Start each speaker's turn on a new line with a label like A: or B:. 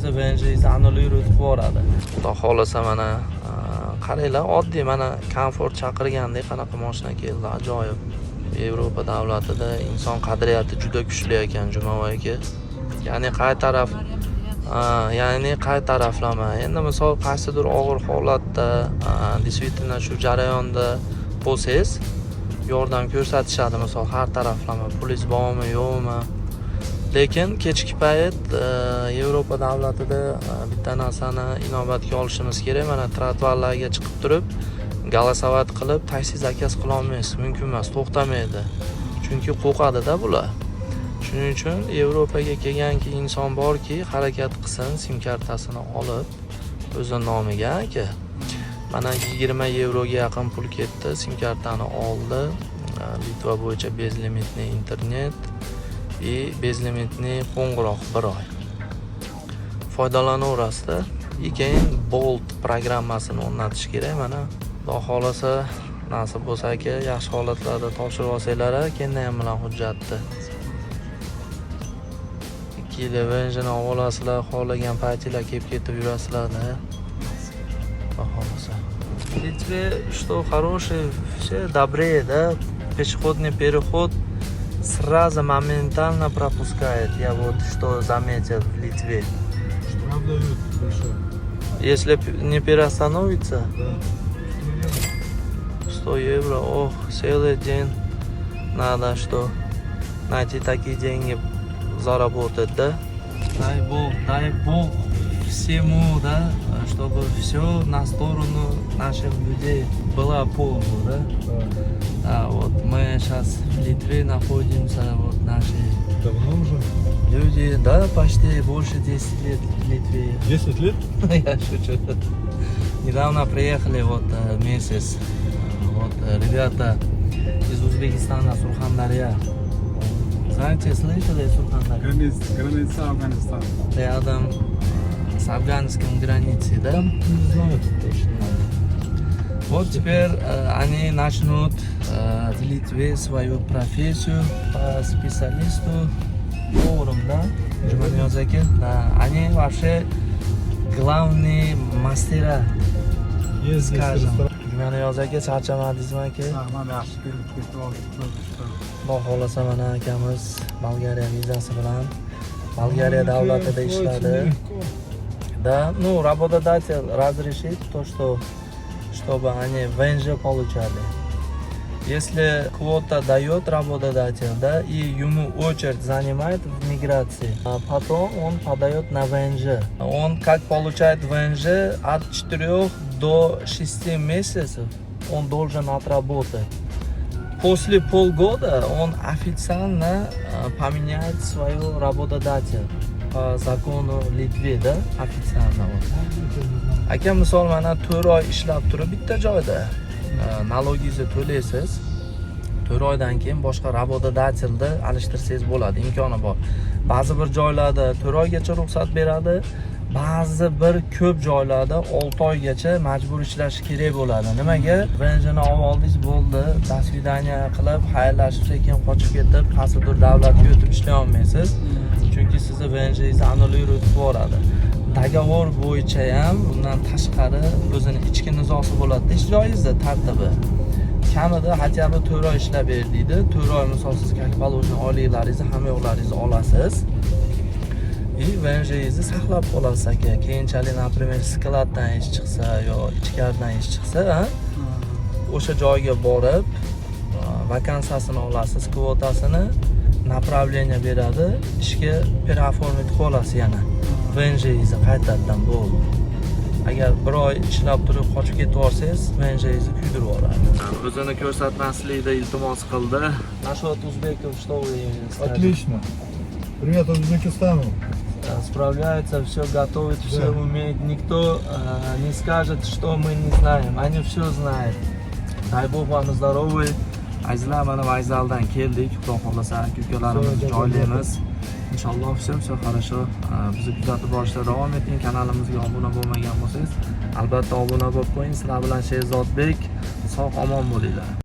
A: sizni VNJingizni annulyировать qilib yuboradi. Xudo xolasa mana qaranglar, oddiy mana komfort chaqirgandek qanaqa mashina keldi, ajoyib. Yevropa davlatida inson qadriyati juda kuchli ekan, Jumaboy aka. Ya'ni qay taraflama. Endi misol qaysidir og'ir holatda, действительно shu jarayonda bo'lsangiz, yordam ko'rsatishadi, misol har taraflama, pulingiz bormi, yo'qmi. Lekin kechki payt Yevropa davlatida bitta narsani inobatga olishimiz kerak. Mana trotuarlarga chiqib turib, голосовать qilib, taksi zakaz qila olmaysiz, mumkin emas, to'xtamaydi. Chunki qo'rqadi-da bular. Shuning uchun Yevropaga kelganki inson borki, harakat qilsin, sim kartasini olib o'zi nomiga aka. Mana 20 yevroga yaqin pul ketdi, sim kartani oldi. Litva bo'yicha bezlimitli internet va bezlimitli qo'ng'iroq 1 oy. Foydalanaverasizda. Keyin Bolt programmasini o'rnatish kerak. Mana Xudo xolasa nasib bo'lsa aka, yaxshi holatlarda topshirib olsanglar, keyin ham bilan hujjatni 2 yil VNJni olasizlar, xohlagan paytinglar kelib ketib yurasizlar-da. Xudo xolasa. В Литве что хорошее, все добрее, да? Пешеходный переход сразу моментально пропускает. Я вот что заметил в Литве.
B: Штраф дают большой.
A: Если не переостановится,
B: Да.
A: 100 евро, ох, целый день надо что найти такие деньги заработать, да? Дай Бог всему, да, чтобы все на сторону наших людей было пользу, да? Да, вот мы сейчас в Литве находимся, вот наши
B: Давно уже?
A: люди, да, почти больше 10 лет в Литве.
B: 10 лет?
A: Я шучу. Недавно приехали, вот месяц. Вот ребята из Узбекистана, Сурхандарья. Знаете, слышали Сурхандарья?
B: Граница Афганистана.
A: Рядом с афганской границей, да?
B: Не знаю точно.
A: Вот теперь они начнут в Литве свою профессию по специалисту, поваром, да? Да. Они вообще главные мастера,
B: Есть здесь
A: скажем.
B: ресторан.
A: Jumaniyoz aka, charchamadingizmi aka?
B: Mana yaxshi kelib ketib oldik.
A: Xudo xolasa mana akamiz Bolgariya vizasi bilan Bolgariya davlatida ishladi. Да, ну, работодатель разрешит то, чтобы они ВНЖ получали. Если квота дает работодатель, да, и ему очередь занимает в миграции, а потом он подает на ВНЖ. Он как получает ВНЖ от 4 до 6 месяцев он должен отработать. После полгода он официально поменяет свою работодатель по закону Литвы, да, официально. Aka misol mana 4 oy ishlab turib bitta joyda налогинgizni to'laysiz. 4 oydan keyin boshqa работодательni alishtirsangiz bo'ladi, imkoni bor. Ba'zi bir joylarda 4 oygacha ruxsat beradi, ba'zi bir ko'p joylarda 6 oygacha majbur ishlash kerak bo'ladi. Nimaga? VNJni olib oldingiz, bo'ldi, до свидания qilib, xayrlashib sekin qochib ketib, qaysidir davlatga o'tib ishlay olmaysiz. Chunki sizni VNJingizni annulyировать qilib yuboradi. Dogovor bo'yicha ham bundan tashqari o'zini ichki nizosi bo'ladi. Ish joyingizda tartibi. Kamida хотя бы 4 oy ishlab ber deydi. 4 oy misol siz как положено oyliklaringizni, hamma yo'qlaringizni olasiz. VNJingizni saqlab qolasiz aka. Keyinchalik, например, skladdan ish chiqsa yo ichkaridan ish chiqsa, o'sha joyga borib, vakansiyasini olasiz, kvotasini, направление beradi, ishga переоформить qilib olasiz yana. VNJingizni qaytadan bo'ldi. Agar 1 oy ishlab turib qochib ketib olsangiz, VNJingizni kuydirib yuboradi. O'zini ko'rsatmaslikda iltimos qildi. Nashat Uzbekov, что вы скажете?
B: Отлично. Привет Узбекистану.
A: Справляется, все готовит, все умеет. Никто не скажет, что мы не знаем. Они все знают. Дай Бог вам здоровья. Azizlar, mana vokzaldan keldik. Xudo xolasa ukalarimizni joylaymiz. Inshaalloh все хорошо. Bizni kuzatib borishda davom eting. Kanalimizga obuna bo'lmagan bo'lsangiz, albatta obuna bo'lib qo'ying. Sizlar bilan Sherzodbek, sog' omon bo'linglar.